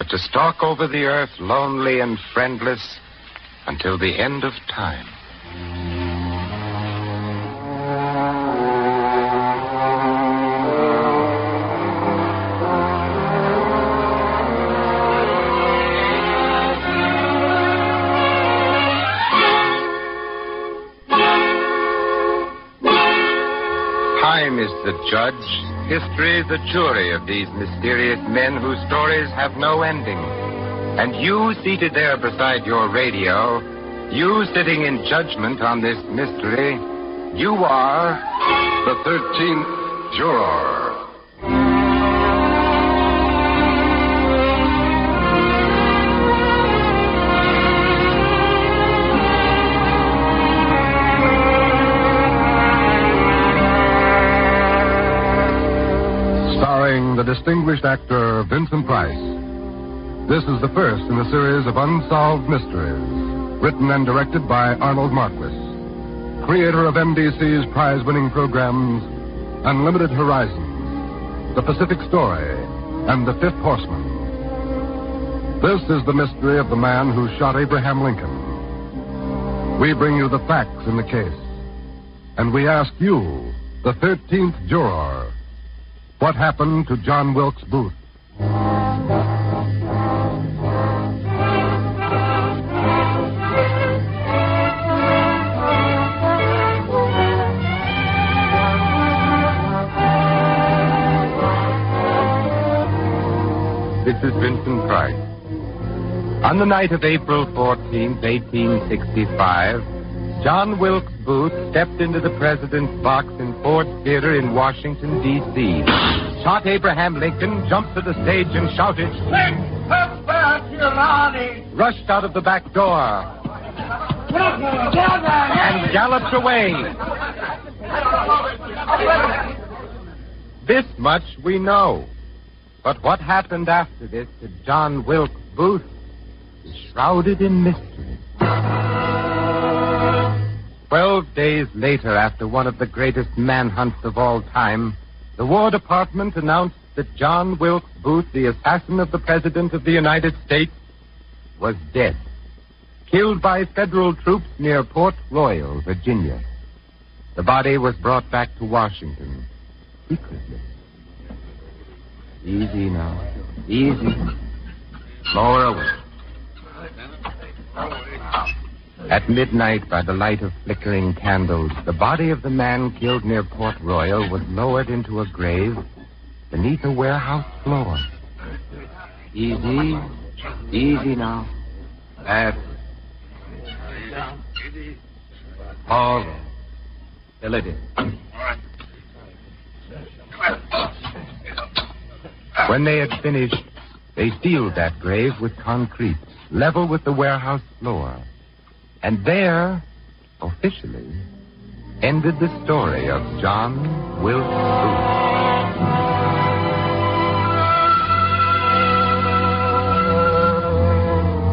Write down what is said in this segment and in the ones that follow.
but to stalk over the earth lonely and friendless until the end of time. Time is the judge, history the jury of these mysterious men whose stories have no ending. And you seated there beside your radio, you sitting in judgment on this mystery, you are the 13th Juror. Starring the distinguished actor Vincent Price. This is the first in a series of unsolved mysteries, written and directed by Arnold Marquis, creator of NBC's prize-winning programs Unlimited Horizons, The Pacific Story, and The Fifth Horseman. This is the mystery of the man who shot Abraham Lincoln. We bring you the facts in the case, and we ask you, the 13th Juror, what happened to John Wilkes Booth? This is Vincent Price. On the night of April 14th, 1865, John Wilkes Booth stepped into the president's box in Ford's Theater in Washington, D.C., shot Abraham Lincoln, jumped to the stage and shouted, rushed out of the back door, and galloped away. This much we know. But what happened after this to John Wilkes Booth is shrouded in mystery. 12 days later, after one of the greatest manhunts of all time, the War Department announced that John Wilkes Booth, the assassin of the President of the United States, was dead, killed by federal troops near Port Royal, Virginia. The body was brought back to Washington secretly. Easy now. Easy. Lower away. At midnight, by the light of flickering candles, the body of the man killed near Port Royal was lowered into a grave beneath a warehouse floor. Easy. Easy now. That's all right. Till it is. When they had finished, they sealed that grave with concrete, level with the warehouse floor. And there, officially, ended the story of John Wilkes Booth.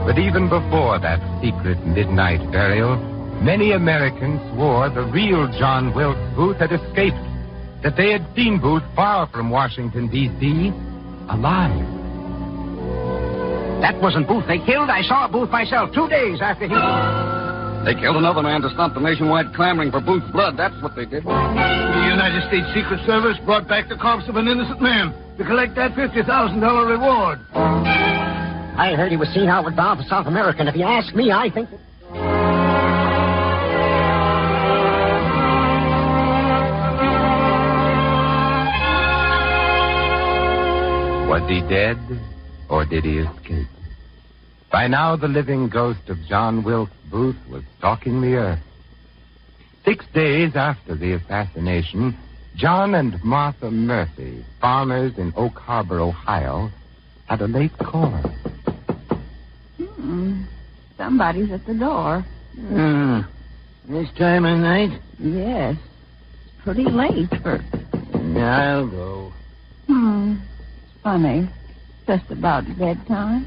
But even before that secret midnight burial, many Americans swore the real John Wilkes Booth had escaped, that they had seen Booth far from Washington, D.C., alive. That wasn't Booth they killed. I saw Booth myself 2 days after he... They killed another man to stop the nationwide clamoring for Booth's blood. That's what they did. The United States Secret Service brought back the corpse of an innocent man to collect that $50,000 reward. I heard he was seen outward bound for South America, and if you ask me, I think... Was he dead, or did he escape? By now, the living ghost of John Wilkes Booth was stalking the earth. 6 days after the assassination, John and Martha Murphy, farmers in Oak Harbor, Ohio, had a late caller. Somebody's at the door. This time of night? Yes. It's pretty late for... I'll go. Funny. Just about bedtime.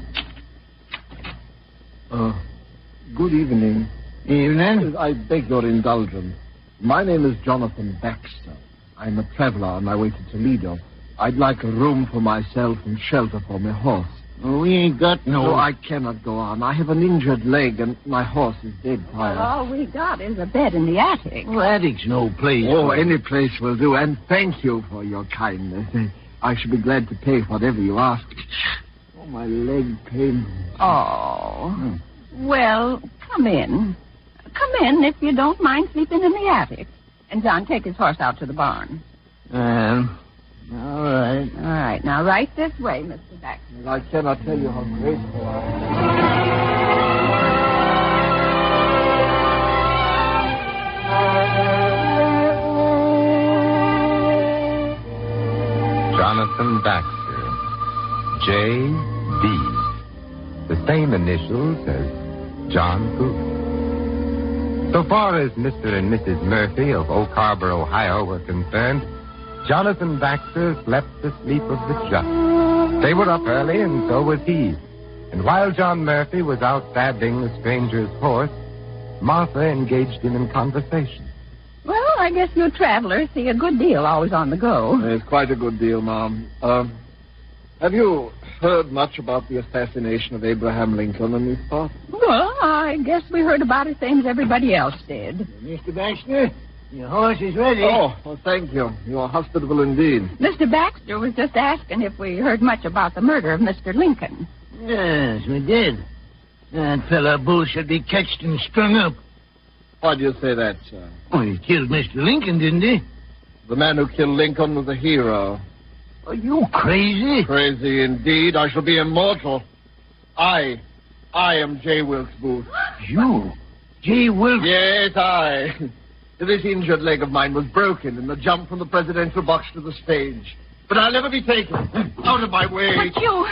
Good evening. Evening. I beg your indulgence. My name is Jonathan Baxter. I'm a traveler on my way to Toledo. I'd like a room for myself and shelter for my horse. We ain't got no... No, I cannot go on. I have an injured leg, and my horse is dead tired. All we got is a bed in the attic. Well, attic's no place. Oh, any place will do, and thank you for your kindness. I should be glad to pay whatever you ask. Oh, my leg pains. Oh. Well, come in. Come in if you don't mind sleeping in the attic. And John, take his horse out to the barn. All right. All right. Now, right this way, Mr. Baxter. I cannot tell you how grateful I am. Jonathan Baxter, J.B., the same initials as John Booth. So far as Mr. and Mrs. Murphy of Oak Harbor, Ohio were concerned, Jonathan Baxter slept the sleep of the just. They were up early, and so was he. And while John Murphy was out saddling the stranger's horse, Martha engaged him in conversation. Well, I guess you travelers see a good deal always on the go. It's quite a good deal, Mom. Have you heard much about the assassination of Abraham Lincoln and his thoughts? Well, I guess we heard about it same as everybody else did. Mr. Baxter, your horse is ready. Oh, well, thank you. You are hospitable indeed. Mr. Baxter was just asking if we heard much about the murder of Mr. Lincoln. Yes, we did. That fella Booth should be catched and strung up. Why do you say that, sir? Oh, he killed Mr. Lincoln, didn't he? The man who killed Lincoln was a hero. Are you crazy? Crazy indeed. I shall be immortal. I am J. Wilkes Booth. You? J. Wilkes? Yes, I. This injured leg of mine was broken in the jump from the presidential box to the stage. But I'll never be taken. Out of my way. But you...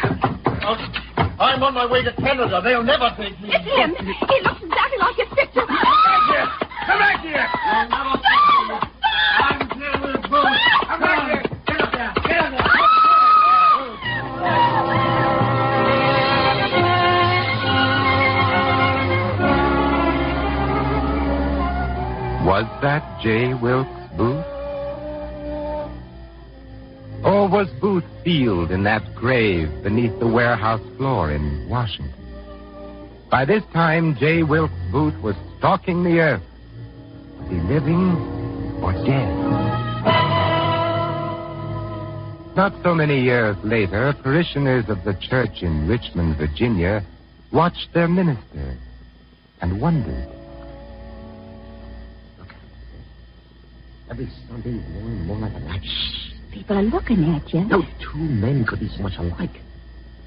I'm on my way to Canada. They'll never take me. It's him. He looks exactly like his picture. Come back here! You'll never take me. I'm J. Wilkes Booth. Come back here. Get up there. Get up there. Was that J. Wilkes Booth? Or was Booth sealed in that grave beneath the warehouse floor in Washington? By this time, J. Wilkes Booth was stalking the earth. Was he living or dead? Not so many years later, parishioners of the church in Richmond, Virginia, watched their minister and wondered. Every Sunday, more like a night. People are looking at you. No two men could be so much alike.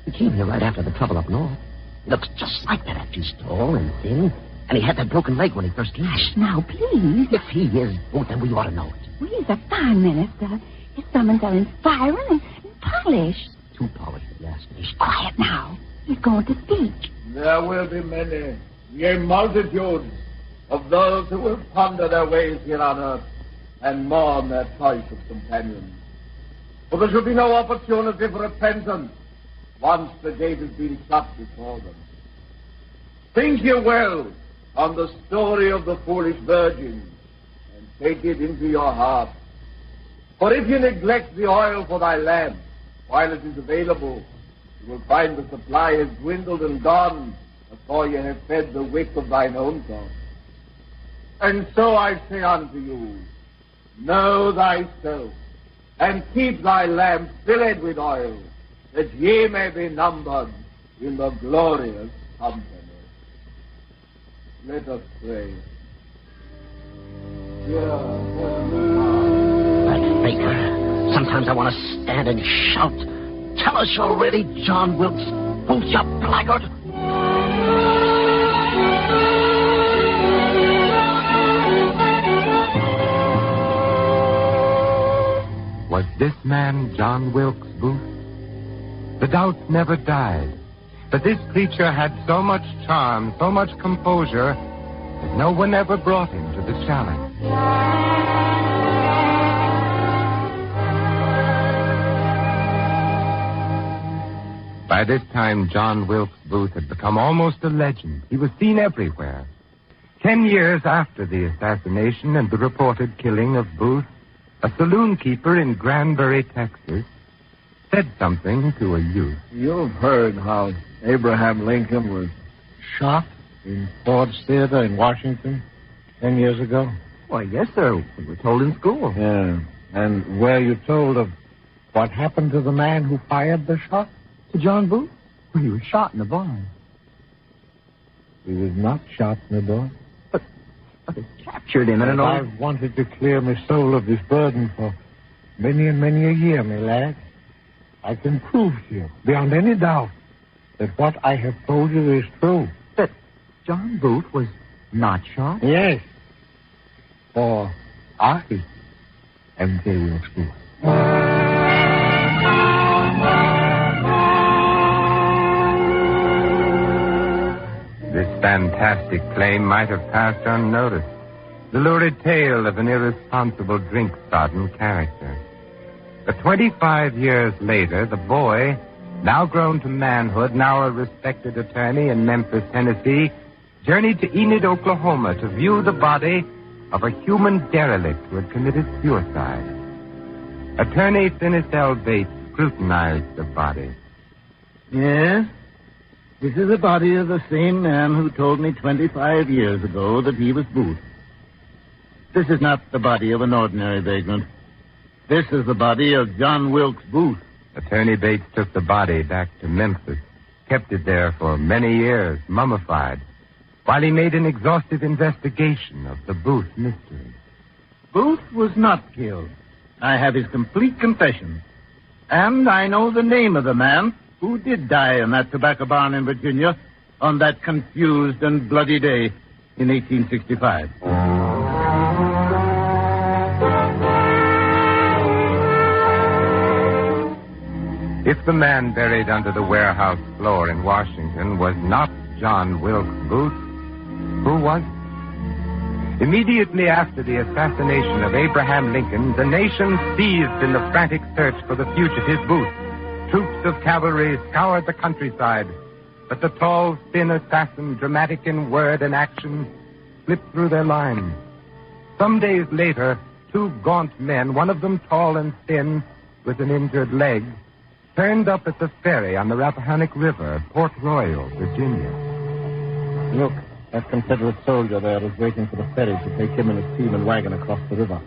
He came here right after the trouble up north. He looks just like that after he's tall and thin. And he had that broken leg when he first came. Hush now, please. If he is Booth, then we ought to know it. Well, he's a fine minister. His sermons are inspiring and polished. Too polished, if you ask me. Quiet now. He's going to speak. There will be many, yea, multitudes of those who will ponder their ways here on earth and mourn their choice of companions. For there should be no opportunity for repentance once the gate has been shut before them. Think ye well on the story of the foolish virgin and take it into your heart. For if you neglect the oil for thy lamp while it is available, you will find the supply has dwindled and gone before you have fed the wick of thine own thoughts. And so I say unto you, know thyself, and keep thy lamp filled with oil, that ye may be numbered in the glorious company. Let us pray. That faker. Sometimes I want to stand and shout. Tell us already, John Wilkes Booth, you blackguard. Was this man John Wilkes Booth? The doubts never died. But this creature had so much charm, so much composure, that no one ever brought him to the challenge. By this time, John Wilkes Booth had become almost a legend. He was seen everywhere. 10 years after the assassination and the reported killing of Booth, a saloon keeper in Granbury, Texas, said something to a youth. You've heard how Abraham Lincoln was shot in Ford's Theater in Washington 10 years ago? Why, yes, sir. We were told in school. Yeah. And were you told of what happened to the man who fired the shot? To John Booth? Well, he was shot in the barn. He was not shot in the door. But they captured him in an old... I've wanted to clear my soul of this burden for many and many a year, my lad. I can prove to you, beyond any doubt, that what I have told you is true. That John Booth was not shot? Yes. For I am J. Wilkes Booth. This fantastic claim might have passed unnoticed. The lurid tale of an irresponsible, drink-sodden character. But 25 years later, the boy, now grown to manhood, now a respected attorney in Memphis, Tennessee, journeyed to Enid, Oklahoma to view the body of a human derelict who had committed suicide. Attorney Finis L. Bates scrutinized the body. Yes, this is the body of the same man who told me 25 years ago that he was Booth. This is not the body of an ordinary vagrant. This is the body of John Wilkes Booth. Attorney Bates took the body back to Memphis, kept it there for many years, mummified, while he made an exhaustive investigation of the Booth mystery. Booth was not killed. I have his complete confession. And I know the name of the man who did die in that tobacco barn in Virginia on that confused and bloody day in 1865. If the man buried under the warehouse floor in Washington was not John Wilkes Booth, who was? Immediately after the assassination of Abraham Lincoln, the nation seized in the frantic search for the fugitive Booth. Troops of cavalry scoured the countryside, but the tall, thin assassin, dramatic in word and action, slipped through their lines. Some days later, two gaunt men, one of them tall and thin, with an injured leg, turned up at the ferry on the Rappahannock River at Port Royal, Virginia. Look, that Confederate soldier there is waiting for the ferry to take him and his team and wagon across the river.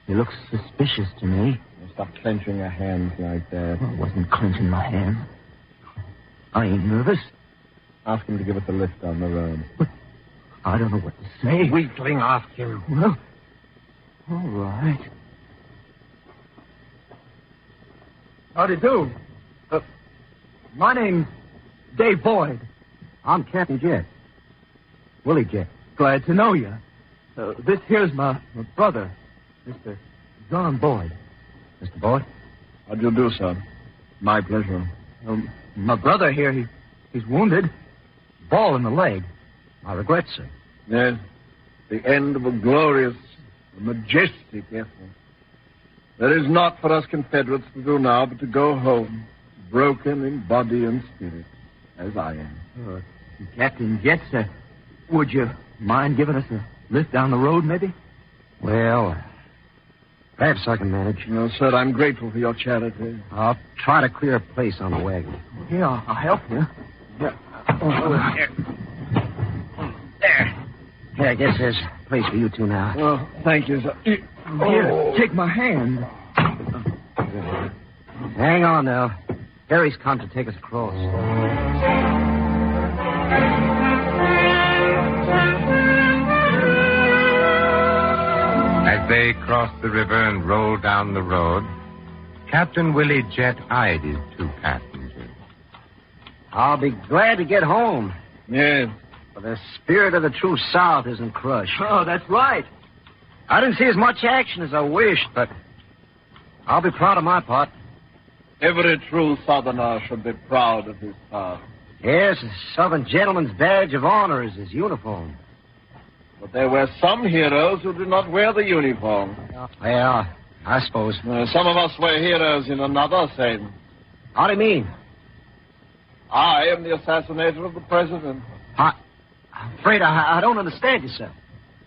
He looks suspicious to me. Stop clenching your hands like that. I wasn't clenching my hands. I ain't nervous. Ask him to give us a lift on the road. But I don't know what to say. Weakling, ask him. Well, all right. Howdy do. My name's Dave Boyd. I'm Captain Jet. Willie Jet. Glad to know you. This here's my brother, Mr. John Boyd. Mr. Boyd? How'd you do, son? My pleasure. My brother here, he's wounded. Ball in the leg. My regrets, sir. Yes, the end of a glorious, majestic effort. There is naught for us Confederates to do now but to go home, broken in body and spirit, as I am. Captain Jet, sir, would you mind giving us a lift down the road, maybe? Well, perhaps I can manage. No, sir, I'm grateful for your charity. I'll try to clear a place on the wagon. Here, I'll help you. There. Here, I guess there's a place for you two now. Oh, thank you, sir. Here, take my hand. Hang on now. Harry's come to take us across. As they crossed the river and rolled down the road, Captain Willie Jet eyed his two passengers. I'll be glad to get home. Yes. For the spirit of the true South isn't crushed. Oh, that's right. I didn't see as much action as I wished, but I'll be proud of my part. Every true Southerner should be proud of his part. Yes, a Southern gentleman's badge of honor is his uniform. But there were some heroes who did not wear the uniform. Well, I suppose. Some of us were heroes in another sense. How do you mean? I am the assassinator of the president. I'm afraid I don't understand you, sir.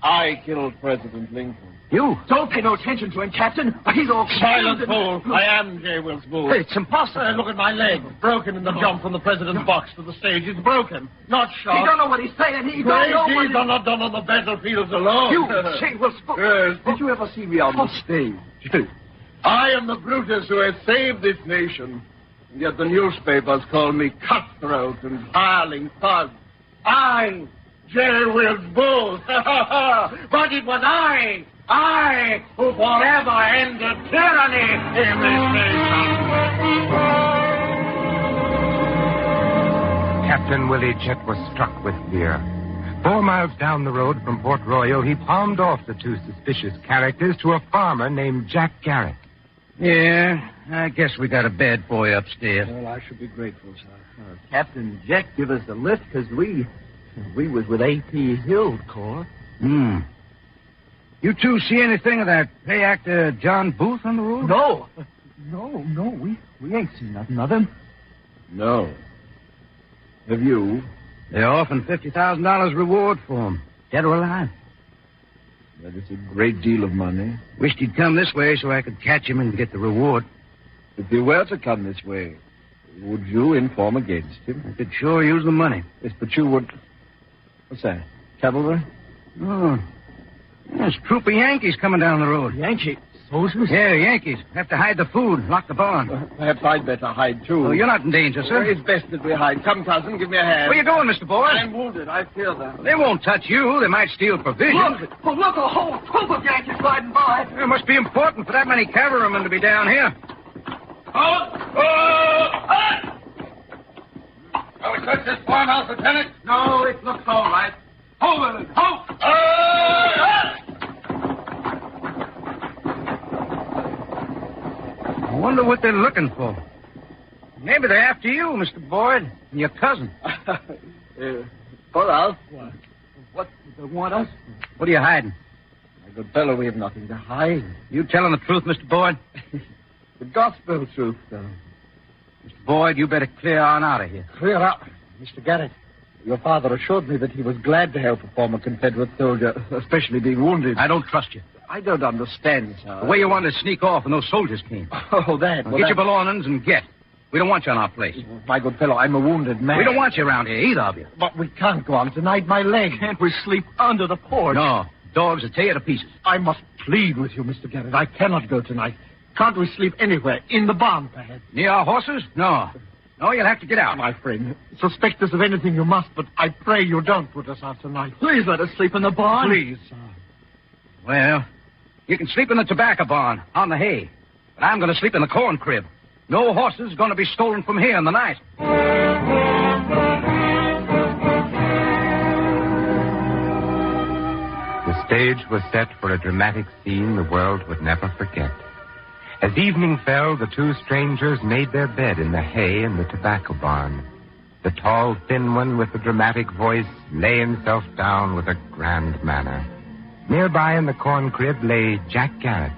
I killed President Lincoln. You? Don't pay no attention to him, Captain. He's all Silent fool. I am J. Wilkes Booth. It's impossible. Look at my leg. Broken in the jump from the president's box to the stage. It's broken. Not He shot. don't know what he's saying. He don't know what Deeds are not done on the battlefields alone. You, J. Wilkes Booth. Yes. Did you ever see me on the stage? I am the Brutus who has saved this nation. And yet the newspapers call me cutthroat and hireling thug. I, J. Wilkes Booth. But it was I who forever ended tyranny in this nation. Captain Willie Jett was struck with fear. 4 miles down the road from Port Royal, he palmed off the 2 suspicious characters to a farmer named Jack Garrett. Yeah, I guess we got a bad boy upstairs. Well, I should be grateful, sir. Captain Jack give us a lift because we was with A.P. Hill's corps. You two see anything of that play actor John Booth on the road? No, we ain't seen nothing of him. No. Have you? They're offering $50,000 reward for him, dead or alive. That is a great deal of money. Wished he'd come this way so I could catch him and get the reward. If he were to come this way, would you inform against him? I could sure use the money. Yes, but you would... What's that? Cavalry? Oh. There's a troop of Yankees coming down the road. Yankee soldiers? Yeah, Yankees. Have to hide the food, lock the barn. Perhaps I'd better hide, too. Oh, you're not in danger, sir. It's best that we hide. Come, cousin, give me a hand. Where you going, Mr. Boyd? I'm wounded. I feel that. They won't touch you. They might steal provisions. Look, a whole troop of Yankees riding by. It must be important for that many cavalrymen to be down here. Shall we search this farmhouse, Lieutenant? No, it looks all right. Hold it, hold! I wonder what they're looking for. Maybe they're after you, Mr. Boyd, and your cousin. For us? What do they want us? What are you hiding? My good fellow, we have nothing to hide. You telling the truth, Mr. Boyd? The gospel truth, sir. Mr. Boyd, you better clear on out of here. Clear up. Mr. Garrett, your father assured me that he was glad to help a former Confederate soldier, especially being wounded. I don't trust you. I don't understand, sir. The way you wanted to sneak off when those soldiers came. Oh, that. Now, get your belongings and get. We don't want you on our place. My good fellow, I'm a wounded man. We don't want you around here, either of you. But we can't go on tonight. My leg. Can't we sleep under the porch? No. Dogs will tear you to pieces. I must plead with you, Mr. Garrett. I cannot go tonight. Can't we sleep anywhere? In the barn, perhaps? Near our horses? No. No, you'll have to get out. My friend, suspect us of anything you must, but I pray you don't put us out tonight. Please let us sleep in the barn. Please, sir. Well, you can sleep in the tobacco barn on the hay. But I'm going to sleep in the corn crib. No horses going to be stolen from here in the night. The stage was set for a dramatic scene the world would never forget. As evening fell, the 2 strangers made their bed in the hay in the tobacco barn. The tall, thin one with the dramatic voice lay himself down with a grand manner. Nearby in the corn crib lay Jack Garrett,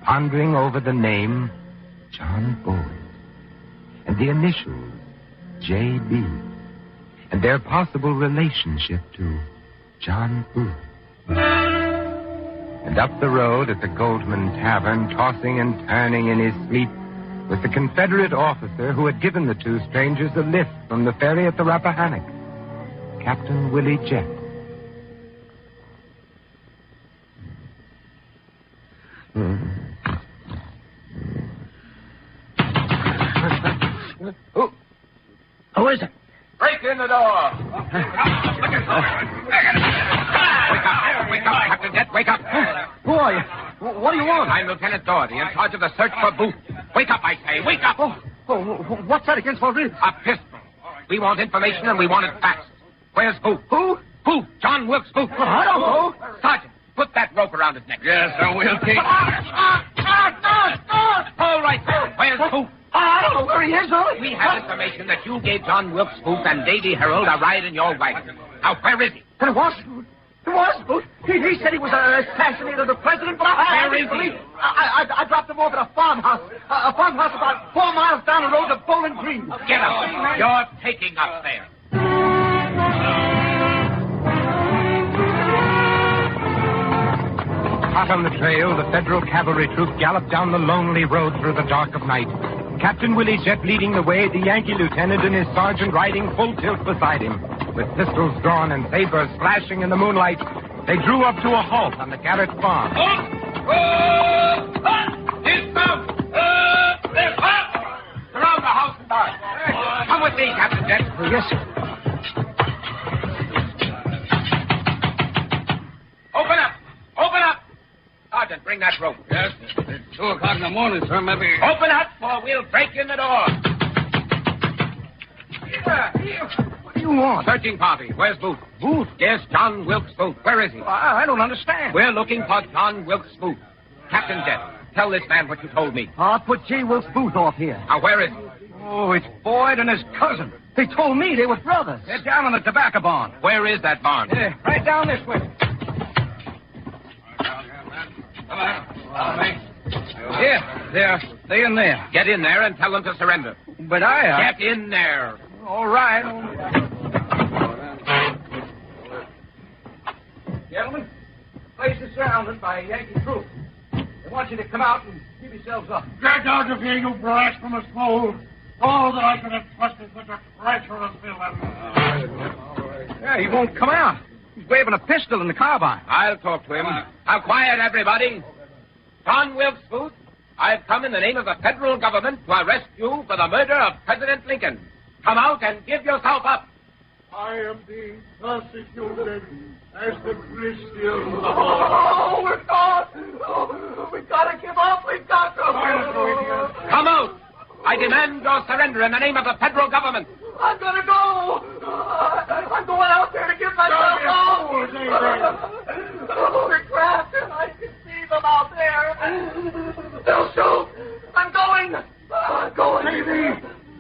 pondering over the name John Boyd, and the initials J.B., and their possible relationship to John Booth. And up the road at the Goldman Tavern, tossing and turning in his sleep, was the Confederate officer who had given the 2 strangers a lift from the ferry at the Rappahannock, Captain Willie Jett. Who is it? Break in the door. Wake up, Captain Jett, wake up. Who are you? What do you want? I'm Lieutenant Doherty, in charge of the search for Booth. Wake up, I say, wake up. What's that against my ribs? A pistol. We want information, and we want it fast. Where's Booth? Who? Booth, John Wilkes Booth. I don't know. Sergeant, put that rope around his neck. Yes, sir, Wilkes. All right, sir. Where's Booth? I don't know where he is, Ollie. We have information that you gave John Wilkes Booth and Davy Harold a ride in your wagon. Now, where is he? It was Booth. He said he was assassinated the president, but I Where is he? I dropped him off at a farmhouse. A farmhouse about 4 miles down the road to Bowling Green. Get up. You're taking us there. Hot on the trail, the federal cavalry troop galloped down the lonely road through the dark of night. Captain Willie Jet leading the way, the Yankee lieutenant and his sergeant riding full tilt beside him. With pistols drawn and sabers flashing in the moonlight, they drew up to a halt on the Garrett farm. Dismount! Surround the house and barn. Come with me, Captain Jet. Yes, sir. Open up! Open up! Sergeant, bring that rope. Yes, it's 2 o'clock in the morning, sir. Maybe... Open up, or we'll break in the door. Here. What do you want? Searching party. Where's Booth? Booth? Yes, John Wilkes Booth. Where is he? I don't understand. We're looking for John Wilkes Booth. Captain Jet, tell this man what you told me. I put J. Wilkes Booth off here. Now, where is he? Oh, it's Boyd and his cousin. They told me they were brothers. They're down in the tobacco barn. Where is that barn? Yeah, right down this way. Come on, mate. Yeah, they're in there. Get in there and tell them to surrender. But I... Get in there. All right. Gentlemen, the place is surrounded by Yankee troops. They want you to come out and give yourselves up. Get out of here, you blasphemous fool. All that I could have trusted such a treacherous villain. Yeah, he won't come out. He's waving a pistol in the carbine. I'll talk to him. Now, quiet, everybody. John Wilkes Booth, I've come in the name of the federal government to arrest you for the murder of President Lincoln. Come out and give yourself up. I am being persecuted as a Christian. Oh, we're gone. Oh, we've got to give up. We've got to. Come out. I demand your surrender in the name of the federal government. I'm going to go. I'm going out there to give myself up. Oh, they're trapped. I can see them out there. They'll shoot. I'm going.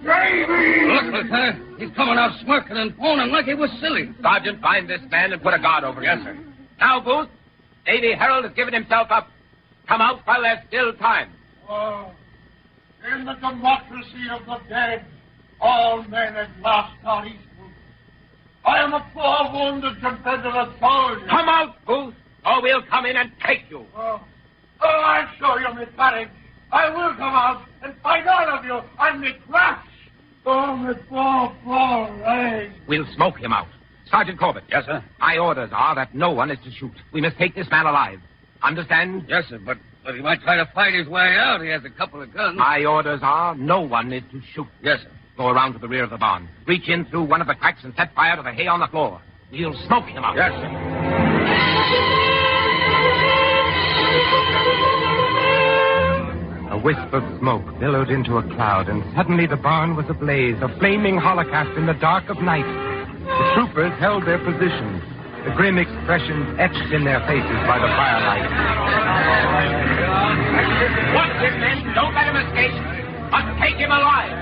Baby! Look, Lieutenant. He's coming out smirking and phoning like he was silly. Sergeant, find this man and put a guard over him. Yes, sir. Now, Booth, Davy Harold has given himself up. Come out while there's still time. Oh, in the democracy of the dead, all men at last are equal. I am a poor wounded Confederate soldier. Come out, Booth, or we'll come in and take you. Oh, I'll show you my courage. I will come out and fight all of you on me crash. Oh, my poor legs. We'll smoke him out. Sergeant Corbett. Yes, sir. My orders are that no one is to shoot. We must take this man alive. Understand? Yes, sir, but he might try to fight his way out. He has a couple of guns. My orders are no one is to shoot. Yes, sir. Go around to the rear of the barn. Reach in through one of the cracks and set fire to the hay on the floor. We'll smoke him out. Yes, sir. A wisp of smoke billowed into a cloud, and suddenly the barn was ablaze, a flaming holocaust in the dark of night. The troopers held their positions, the grim expressions etched in their faces by the firelight. Watch him, men. Don't let him escape. But take him alive.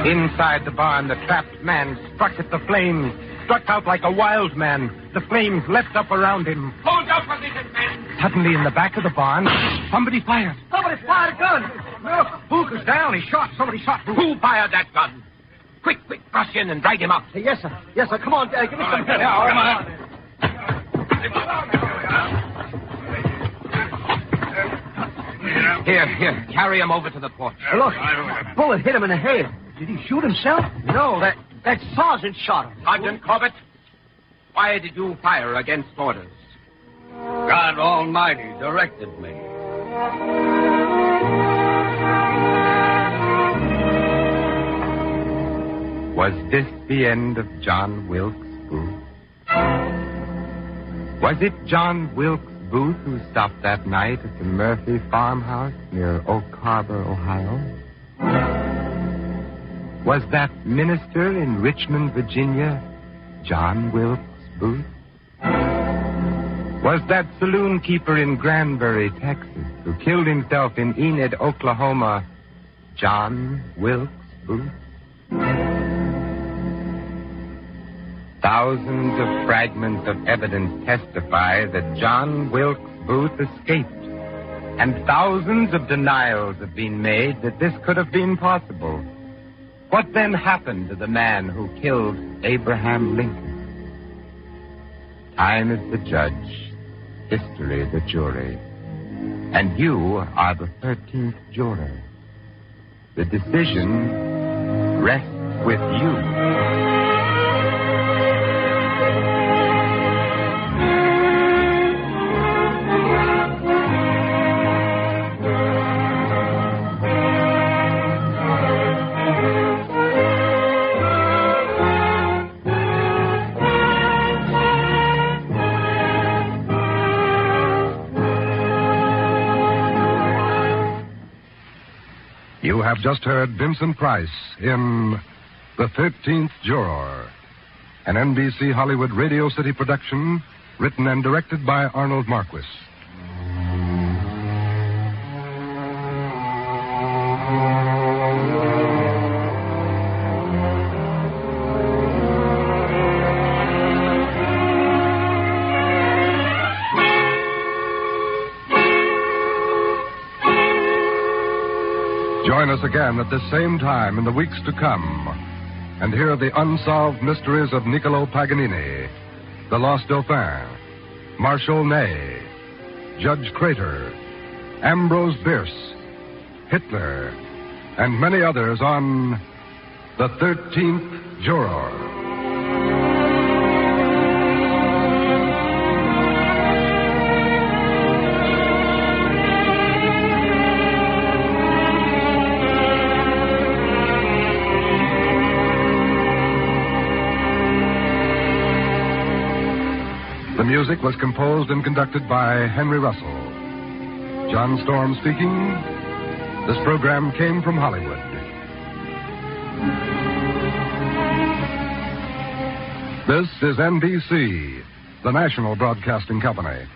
Inside the barn, the trapped man struck at the flames, struck out like a wild man. The flames leapt up around him. Hold your position, men. Suddenly, in the back of the barn, somebody fired. Somebody fired a gun. Well, Booth is down. He shot. Somebody shot Booth. Who fired that gun? Quick, rush in and drag him up. Yes, sir. Yes, sir. Come on, Dad. Give me some help. Come on. Here. Carry him over to the porch. Look, a bullet hit him in the head. Did he shoot himself? No, that sergeant shot him. Sergeant Corbett, why did you fire against orders? God Almighty directed me. Was this the end of John Wilkes Booth? Was it John Wilkes Booth who stopped that night at the Murphy farmhouse near Oak Harbor, Ohio? Was that minister in Richmond, Virginia, John Wilkes Booth? Was that saloon keeper in Granbury, Texas, who killed himself in Enid, Oklahoma, John Wilkes Booth? Thousands of fragments of evidence testify that John Wilkes Booth escaped, and thousands of denials have been made that this could have been possible. What then happened to the man who killed Abraham Lincoln? Time is the judge. history, the jury. And you are the 13th juror. The decision rests with you. You have just heard Vincent Price in The 13th Juror, an NBC Hollywood Radio City production written and directed by Arnold Marquis. Join us again at the same time in the weeks to come and hear the unsolved mysteries of Niccolo Paganini, the Lost Dauphin, Marshal Ney, Judge Crater, Ambrose Bierce, Hitler, and many others on The 13th Juror. The music was composed and conducted by Henry Russell. John Storm speaking. This program came from Hollywood. This is NBC, the national broadcasting company.